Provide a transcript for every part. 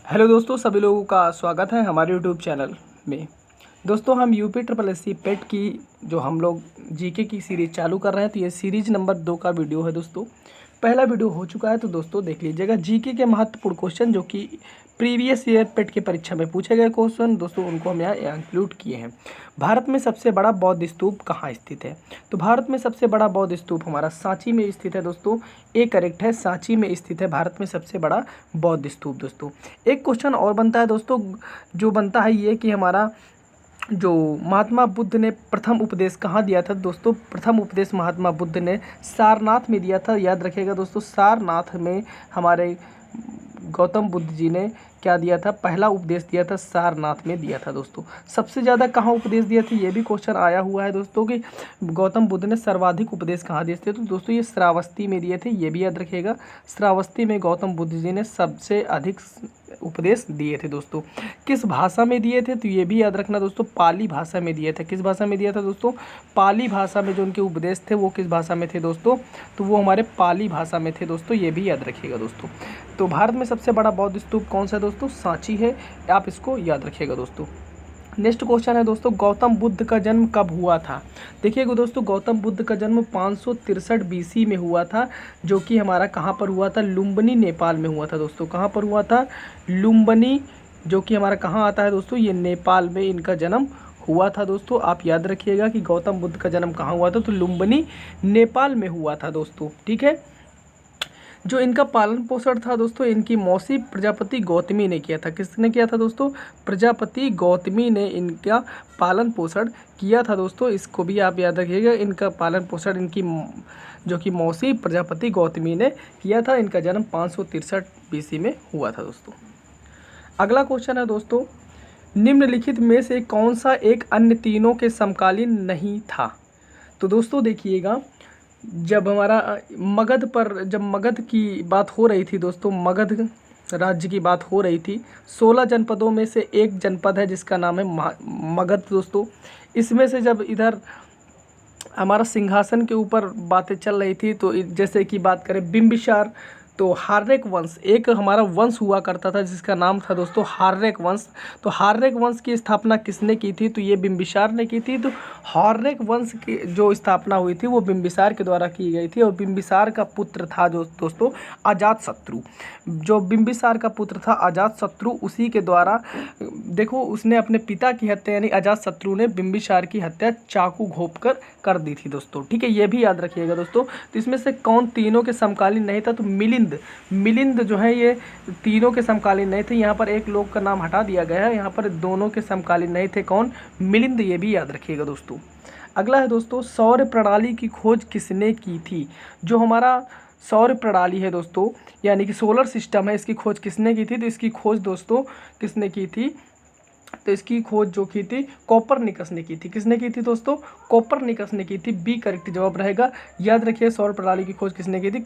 Hello दोस्तों, सभी लोगों का स्वागत है हमारे यूट्यूब चैनल में। दोस्तों, हम यूपी ट्रिपल एस सी पेट की जो हम लोग जीके की सीरीज़ चालू कर रहे हैं, तो ये सीरीज़ नंबर 2 का वीडियो है दोस्तों। पहला वीडियो हो चुका है, तो दोस्तों देख लीजिएगा। जीके के महत्वपूर्ण क्वेश्चन जो कि प्रीवियस ईयर पेट की परीक्षा में पूछे गए क्वेश्चन दोस्तों, उनको हम यहाँ इंक्लूड किए हैं। भारत में सबसे बड़ा बौद्ध स्तूप कहाँ स्थित है? तो भारत में सबसे बड़ा बौद्ध स्तूप हमारा सांची में स्थित है दोस्तों। ये करेक्ट है, सांची में स्थित है भारत में सबसे बड़ा बौद्ध स्तूप दोस्तों। एक क्वेश्चन और बनता है दोस्तों, जो बनता है ये कि हमारा जो महात्मा बुद्ध ने प्रथम उपदेश कहाँ दिया था दोस्तों? प्रथम उपदेश महात्मा बुद्ध ने सारनाथ में दिया था। याद रखिएगा दोस्तों, सारनाथ में हमारे गौतम बुद्ध जी ने क्या दिया था? पहला उपदेश दिया था, सारनाथ में दिया था दोस्तों। सबसे ज़्यादा कहाँ उपदेश दिए थे, ये भी क्वेश्चन आया हुआ है दोस्तों कि गौतम बुद्ध ने सर्वाधिक उपदेश कहाँ दिए थे? तो दोस्तों ये श्रावस्ती में दिए थे, ये भी याद रखिएगा। श्रावस्ती में गौतम बुद्ध जी ने सबसे अधिक उपदेश दिए थे दोस्तों। किस भाषा में दिए थे? तो ये भी याद रखना दोस्तों, पाली भाषा में दिए थे। किस भाषा में दिया था दोस्तों? पाली भाषा में जो उनके उपदेश थे वो किस भाषा में थे दोस्तों? तो वो हमारे पाली भाषा में थे दोस्तों, ये भी याद रखिएगा दोस्तों। तो भारत में सबसे बड़ा बौद्ध स्तूप कौन सा है दोस्तों? सांची है, आप इसको याद रखिएगा दोस्तों। नेक्स्ट क्वेश्चन है दोस्तों, गौतम बुद्ध का जन्म कब हुआ था? देखिएगा दोस्तों, गौतम बुद्ध का जन्म 563 बीसी में हुआ था, जो कि हमारा कहाँ पर हुआ था? लुम्बिनी, नेपाल में हुआ था दोस्तों। कहाँ पर हुआ था? लुम्बिनी, जो कि हमारा कहाँ आता है दोस्तों? ये नेपाल में इनका जन्म हुआ था दोस्तों। आप याद रखिएगा कि गौतम बुद्ध का जन्म कहाँ हुआ था? तो लुम्बिनी, नेपाल में हुआ था दोस्तों। ठीक है। जो इनका पालन पोषण था दोस्तों, इनकी मौसी प्रजापति गौतमी ने किया था। किसने किया था दोस्तों? प्रजापति गौतमी ने इनका पालन पोषण किया था दोस्तों। इसको भी आप याद रखिएगा, इनका पालन पोषण इनकी जो कि मौसी प्रजापति गौतमी ने किया था। इनका जन्म 563 बीसी में हुआ था दोस्तों। अगला क्वेश्चन है दोस्तों, निम्नलिखित में से कौन सा एक अन्य तीनों के समकालीन नहीं था? तो दोस्तों देखिएगा, जब मगध की बात हो रही थी दोस्तों, मगध राज्य की बात हो रही थी, 16 जनपदों में से एक जनपद है जिसका नाम है मगध दोस्तों। इसमें से जब इधर हमारा सिंहासन के ऊपर बातें चल रही थी, तो जैसे कि बात करें बिंबिसार, तो हार्यक वंश एक हमारा वंश हुआ करता था जिसका नाम था दोस्तों हार्यक वंश। तो हार्यक वंश की स्थापना किसने की थी? तो ये बिंबिसार ने की थी। तो हार्यक वंश की जो स्थापना हुई थी वो बिंबिसार के द्वारा की गई थी, और बिंबिसार का पुत्र था जो दोस्तों अजातशत्रु। जो बिंबिसार का पुत्र था अजातशत्रु, उसी के द्वारा देखो उसने अपने पिता की हत्या, यानी अजातशत्रु ने बिंबिसार की हत्या चाकू घोंप कर दी थी दोस्तों। ठीक है, ये भी याद रखिएगा दोस्तों। तो इसमें से कौन तीनों के समकालीन नहीं था? तो मिलिंद जो है ये तीनों के समकालीन नहीं थे। यहाँ पर एक लोग का नाम हटा दिया गया है, यहाँ पर दोनों के समकालीन नहीं थे। कौन? मिलिंद, ये भी याद रखिएगा दोस्तों। अगला है दोस्तों, सौर प्रणाली की खोज किसने की थी? जो हमारा सौर प्रणाली है दोस्तों, यानी कि सोलर सिस्टम है, इसकी खोज किसने की थी? तो इसकी खोज दोस्तों किसने की थी? तो इसकी खोज जो की थी कोपरनिकस ने की थी। किसने की थी दोस्तों? कोपरनिकस ने की थी। बी करेक्ट जवाब रहेगा। याद रखिए, सौर प्रणाली की खोज किसने की थी?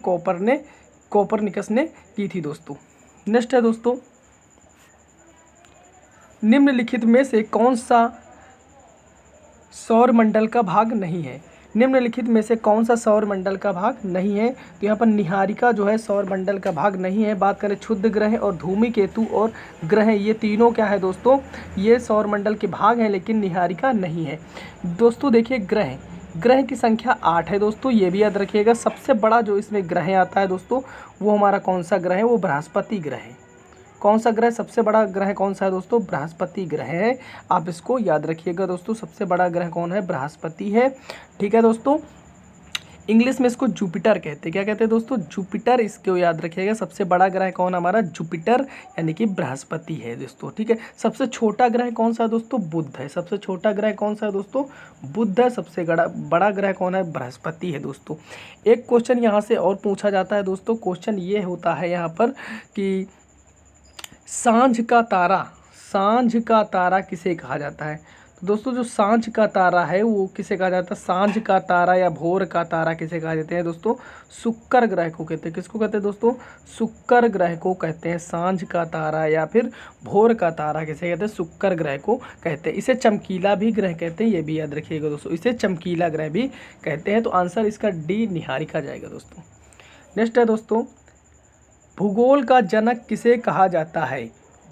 कोपरनिकस ने की थी दोस्तों। नेक्स्ट है दोस्तों, निम्नलिखित में से कौन सा सौर मंडल का भाग नहीं है? निम्नलिखित में से कौन सा सौर मंडल का भाग नहीं है? तो यहाँ पर निहारिका जो है सौर मंडल का भाग नहीं है। बात करें क्षुद्र ग्रह और धूमकेतु और ग्रह, ये तीनों क्या है दोस्तों? ये सौर मंडल के भाग हैं, लेकिन निहारिका नहीं है दोस्तों। देखिए, ग्रह की संख्या 8 है दोस्तों, ये भी याद रखिएगा। सबसे बड़ा जो इसमें ग्रह आता है दोस्तों, वो हमारा कौन सा ग्रह है? वो बृहस्पति ग्रह है। कौन सा ग्रह सबसे बड़ा ग्रह कौन सा है दोस्तों? बृहस्पति ग्रह है। आप इसको याद रखिएगा दोस्तों, सबसे बड़ा ग्रह कौन है? बृहस्पति है। ठीक है दोस्तों, इंग्लिश में इसको जुपिटर कहते हैं। क्या कहते हैं दोस्तों? जुपिटर। इसको याद रखिएगा, सबसे बड़ा ग्रह कौन हमारा? जुपिटर, यानी कि बृहस्पति है दोस्तों। ठीक है, सबसे छोटा ग्रह कौन सा है दोस्तों? बुध है। सबसे छोटा ग्रह कौन सा है दोस्तों? बुध है। सबसे बड़ा ग्रह कौन है? बृहस्पति है दोस्तों। एक क्वेश्चन यहाँ से और पूछा जाता है दोस्तों। क्वेश्चन ये होता है यहाँ पर कि सांझ का तारा किसे कहा जाता है? तो दोस्तों, जो सांझ का तारा है वो किसे कहा जाता है? सांझ का तारा या भोर का तारा किसे कहा जाते हैं दोस्तों? शुक्र ग्रह को कहते हैं। किसको कहते हैं दोस्तों? शुक्र ग्रह को कहते हैं सांझ का तारा, या फिर भोर का तारा किसे कहते हैं? शुक्र ग्रह को कहते हैं। इसे चमकीला भी ग्रह कहते हैं, ये भी याद रखिएगा दोस्तों। इसे चमकीला ग्रह भी कहते हैं। तो आंसर इसका डी निहारिका जाएगा दोस्तों। नेक्स्ट है दोस्तों, भूगोल का जनक किसे कहा जाता है?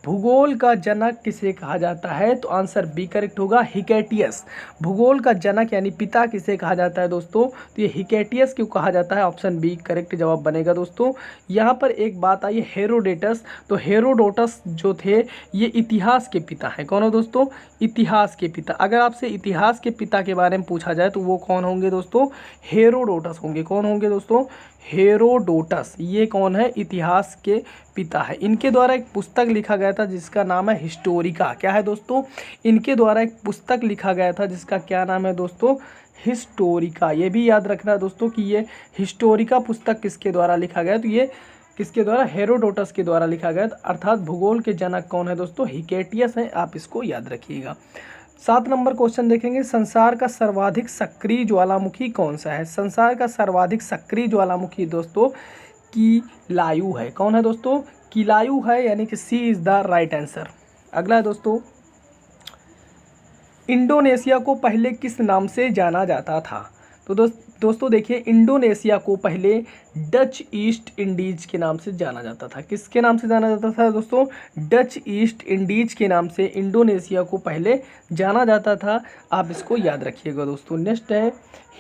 भूगोल का जनक किसे कहा जाता है? तो आंसर बी करेक्ट होगा, हिकेटियस। भूगोल का जनक यानी पिता किसे कहा जाता है दोस्तों? तो ये हिकेटियस क्यों कहा जाता है? ऑप्शन बी करेक्ट जवाब बनेगा दोस्तों। यहाँ पर एक बात आई हेरोडेटस, तो हेरोडोटस जो थे ये इतिहास के पिता हैं। कौन हो दोस्तों? इतिहास के पिता। अगर आपसे इतिहास के पिता के बारे में पूछा जाए तो वो कौन होंगे दोस्तों? हेरोडोटस होंगे। कौन होंगे दोस्तों? हेरोडोटस। ये कौन है? इतिहास के पिता है। इनके द्वारा एक पुस्तक लिखा गया था जिसका नाम है हिस्टोरिका। क्या है दोस्तों? इनके द्वारा एक पुस्तक लिखा गया था जिसका क्या नाम है दोस्तों? हिस्टोरिका। ये भी याद रखना दोस्तों कि ये हिस्टोरिका पुस्तक किसके द्वारा लिखा गया? तो ये किसके द्वारा? हेरोडोटस के द्वारा लिखा गया। अर्थात भूगोल के जनक कौन है दोस्तों? हिकेटियस हैं। आप इसको याद रखिएगा। 7 नंबर क्वेश्चन देखेंगे, संसार का सर्वाधिक सक्रिय ज्वालामुखी कौन सा है? संसार का सर्वाधिक सक्रिय ज्वालामुखी दोस्तों कीलायु है। कौन है दोस्तों? कीलायु है, यानी कि सी इज द राइट आंसर। अगला है दोस्तों, इंडोनेशिया को पहले किस नाम से जाना जाता था? तो दोस्तों देखिए, इंडोनेशिया को पहले डच ईस्ट इंडीज के नाम से जाना जाता था। किसके नाम से जाना जाता था दोस्तों? डच ईस्ट इंडीज के नाम से इंडोनेशिया को पहले जाना जाता था। आप इसको याद रखिएगा दोस्तों। नेक्स्ट है,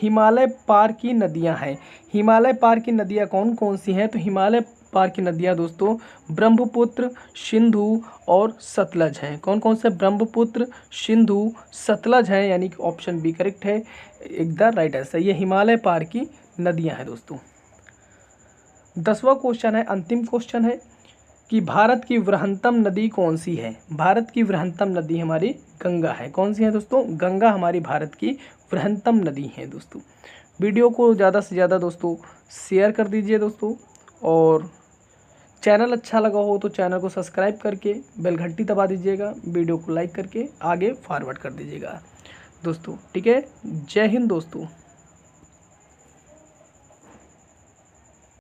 हिमालय पार की नदियां हैं। हिमालय पार की नदियां कौन कौन सी हैं? तो हिमालय पार की नदियां दोस्तों ब्रह्मपुत्र, सिंधु और सतलज हैं। कौन कौन से? ब्रह्मपुत्र, सिंधु, सतलज हैं, यानी कि ऑप्शन बी करेक्ट है, एकदम राइट आंसर। ये हिमालय पार की नदियां हैं दोस्तों। 10वां क्वेश्चन है, अंतिम क्वेश्चन है कि भारत की वृहत्तम नदी कौन सी है? भारत की वृहत्तम नदी हमारी गंगा है। कौन सी है दोस्तों? गंगा हमारी भारत की वृहत्तम नदी है दोस्तों। वीडियो को ज़्यादा से ज़्यादा दोस्तों शेयर कर दीजिए दोस्तों, और चैनल अच्छा लगा हो तो चैनल को सब्सक्राइब करके बेल घंटी दबा दीजिएगा। वीडियो को लाइक करके आगे फॉरवर्ड कर दीजिएगा दोस्तों। ठीक है, जय हिंद दोस्तों।